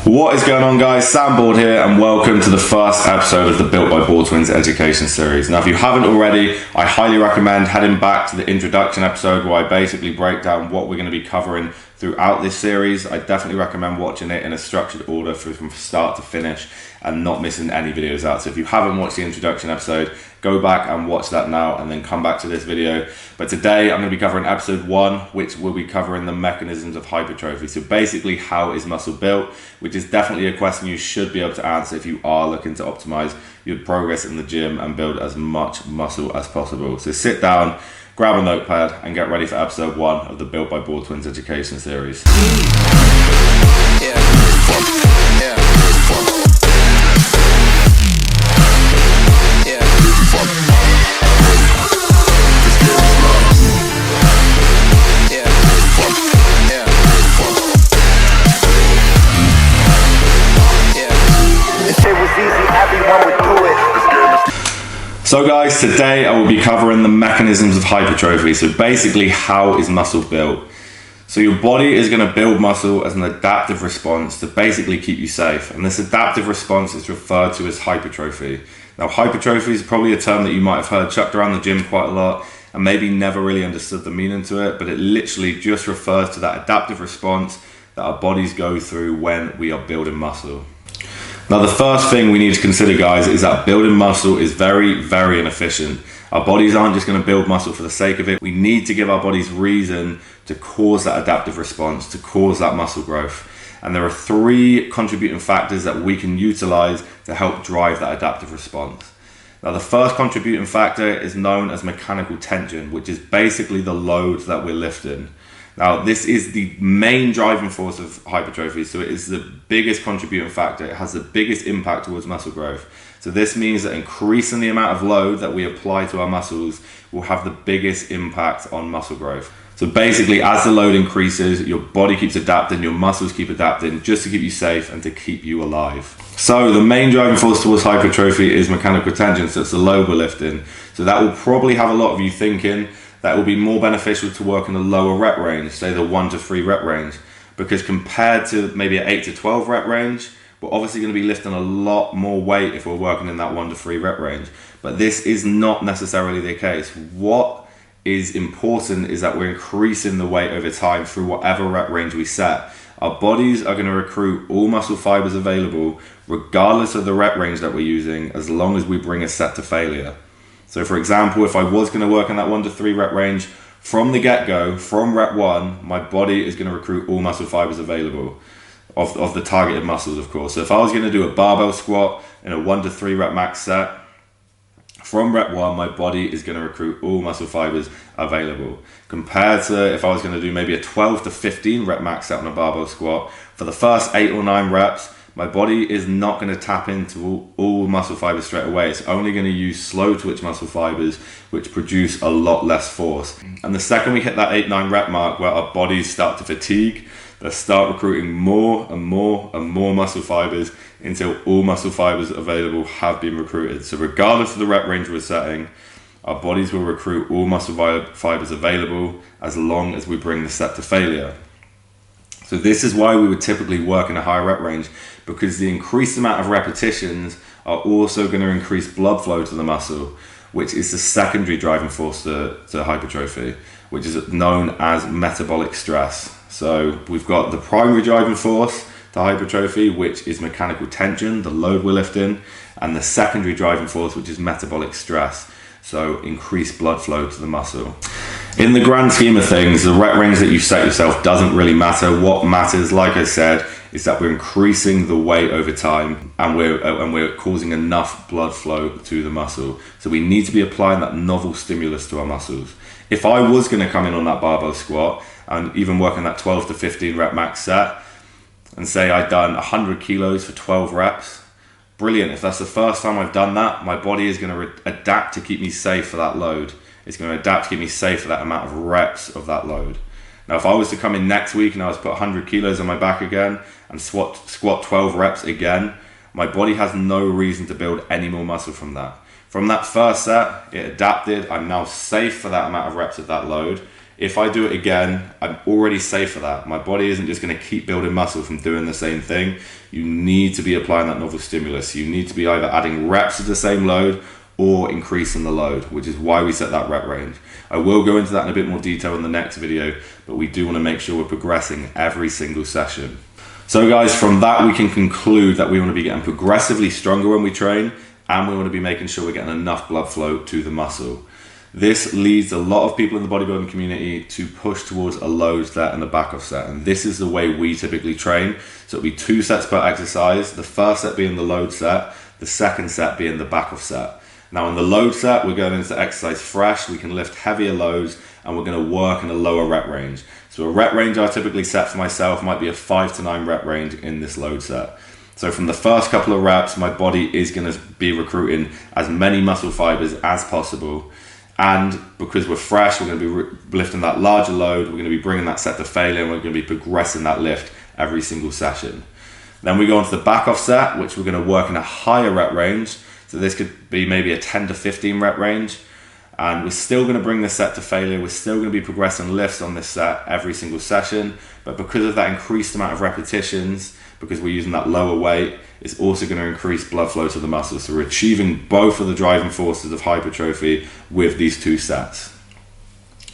What is going on, guys? Sam Board here, and welcome to the first episode of the Built by Board Twins education series. Now, if you haven't already, I highly recommend heading back to the introduction episode where I basically break down what we're going to be covering throughout this series. I definitely recommend watching it in a structured order from start to finish and not missing any videos out. So if you haven't watched the introduction episode, go back and watch that now and then come back to this video. But today I'm going to be covering episode 1, which will be covering the mechanisms of hypertrophy. So basically, how is muscle built, which is definitely a question you should be able to answer if you are looking to optimize your progress in the gym and build as much muscle as possible. So sit down, grab a notepad and get ready for episode 1 of the Built by Board Twins education series. So guys, today I will be covering the mechanisms of hypertrophy. So basically, how is muscle built? So your body is going to build muscle as an adaptive response to basically keep you safe. And this adaptive response is referred to as hypertrophy. Now, hypertrophy is probably a term that you might have heard chucked around the gym quite a lot and maybe never really understood the meaning to it, but it literally just refers to that adaptive response that our bodies go through when we are building muscle. Now, the first thing we need to consider, guys, is that building muscle is very, very inefficient. Our bodies aren't just going to build muscle for the sake of it. We need to give our bodies reason to cause that adaptive response, to cause that muscle growth. And there are 3 contributing factors that we can utilize to help drive that adaptive response. Now, the first contributing factor is known as mechanical tension, which is basically the load that we're lifting. Now, this is the main driving force of hypertrophy, so it is the biggest contributing factor. It has the biggest impact towards muscle growth. So this means that increasing the amount of load that we apply to our muscles will have the biggest impact on muscle growth. So basically, as the load increases, your body keeps adapting, your muscles keep adapting just to keep you safe and to keep you alive. So the main driving force towards hypertrophy is mechanical tension, so it's the load we're lifting. So that will probably have a lot of you thinking that will be more beneficial to work in a lower rep range, say the 1 to 3 rep range, because compared to maybe an 8 to 12 rep range, we're obviously going to be lifting a lot more weight if we're working in that 1 to 3 rep range. But this is not necessarily the case. What is important is that we're increasing the weight over time through whatever rep range we set. Our bodies are going to recruit all muscle fibers available, regardless of the rep range that we're using, as long as we bring a set to failure. So for example, if I was going to work in that 1 to 3 rep range, from the get-go, from rep 1, my body is going to recruit all muscle fibers available of the targeted muscles, of course. So if I was going to do a barbell squat in a 1 to 3 rep max set, from rep 1, my body is going to recruit all muscle fibers available. Compared to if I was going to do maybe a 12 to 15 rep max set on a barbell squat, for the first 8 or 9 reps, my body is not going to tap into all muscle fibers straight away. It's only going to use slow twitch muscle fibers, which produce a lot less force. And the second we hit that 8-9 rep mark where our bodies start to fatigue, they start recruiting more and more and more muscle fibers until all muscle fibers available have been recruited. So regardless of the rep range we're setting, our bodies will recruit all muscle fibers available as long as we bring the set to failure. So this is why we would typically work in a higher rep range, because the increased amount of repetitions are also going to increase blood flow to the muscle, which is the secondary driving force to hypertrophy, which is known as metabolic stress. So we've got the primary driving force to hypertrophy, which is mechanical tension, the load we're lifting, and the secondary driving force, which is metabolic stress, so increased blood flow to the muscle. In the grand scheme of things, the rep range that you set yourself doesn't really matter. What matters, like I said, is that we're increasing the weight over time and we're causing enough blood flow to the muscle. So we need to be applying that novel stimulus to our muscles. If I was going to come in on that barbell squat and even work in that 12 to 15 rep max set and say I'd done 100 kilos for 12 reps, brilliant. If that's the first time I've done that, my body is going to adapt to keep me safe for that load. It's going to adapt to keep me safe for that amount of reps of that load. Now, if I was to come in next week and I was to put 100 kilos on my back again and squat 12 reps again, my body has no reason to build any more muscle from that. From that first set, it adapted. I'm now safe for that amount of reps of that load. If I do it again, I'm already safe for that. My body isn't just going to keep building muscle from doing the same thing. You need to be applying that novel stimulus. You need to be either adding reps to the same load or increasing the load, which is why we set that rep range. I will go into that in a bit more detail in the next video, but we do want to make sure we're progressing every single session. So guys, from that we can conclude that we want to be getting progressively stronger when we train, and we want to be making sure we're getting enough blood flow to the muscle. This leads a lot of people in the bodybuilding community to push towards a load set and a back-off set, and this is the way we typically train. So it'll be 2 sets per exercise, the first set being the load set, the second set being the back-off set. Now in the load set, we're going into exercise fresh, we can lift heavier loads, and we're going to work in a lower rep range. So a rep range I typically set for myself might be a 5 to 9 rep range in this load set. So from the first couple of reps, my body is going to be recruiting as many muscle fibers as possible. And because we're fresh, we're going to be lifting that larger load, we're going to be bringing that set to failure, and we're going to be progressing that lift every single session. Then we go on to the back off set, which we're going to work in a higher rep range. So this could be maybe a 10 to 15 rep range. And we're still going to bring this set to failure. We're still going to be progressing lifts on this set every single session. But because of that increased amount of repetitions, because we're using that lower weight, it's also going to increase blood flow to the muscles. So we're achieving both of the driving forces of hypertrophy with these 2 sets.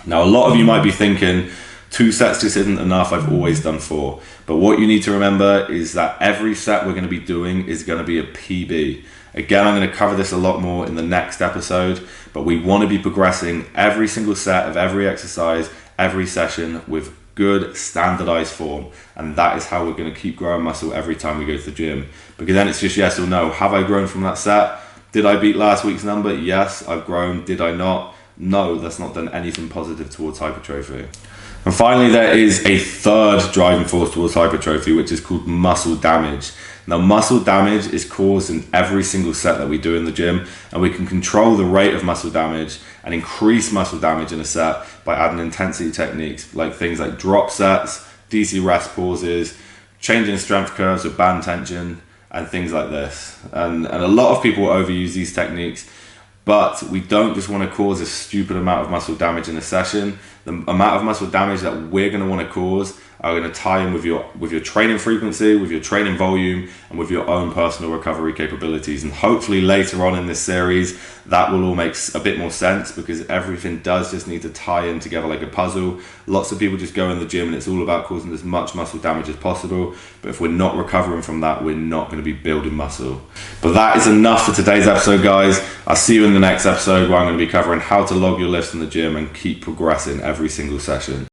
Now, a lot of you might be thinking, 2 sets just isn't enough, I've always done 4. But what you need to remember is that every set we're going to be doing is going to be a PB. Again, I'm going to cover this a lot more in the next episode, but we want to be progressing every single set of every exercise, every session with good standardized form, and that is how we're going to keep growing muscle every time we go to the gym. Because then it's just yes or no. Have I grown from that set? Did I beat last week's number? Yes, I've grown. Did I not? No, that's not done anything positive towards hypertrophy. And finally, there is a third driving force towards hypertrophy, which is called muscle damage. Now, muscle damage is caused in every single set that we do in the gym, and we can control the rate of muscle damage and increase muscle damage in a set by adding intensity techniques like things like drop sets, DC rest pauses, changing strength curves with band tension, and things like this. And a lot of people overuse these techniques, but we don't just want to cause a stupid amount of muscle damage in a session. The amount of muscle damage that we're going to want to cause are going to tie in with your training frequency, with your training volume, and with your own personal recovery capabilities. And hopefully later on in this series, that will all make a bit more sense, because everything does just need to tie in together like a puzzle. Lots of people just go in the gym and it's all about causing as much muscle damage as possible. But if we're not recovering from that, we're not going to be building muscle. But that is enough for today's episode, guys. I'll see you in the next episode, where I'm going to be covering how to log your lifts in the gym and keep progressing every single session.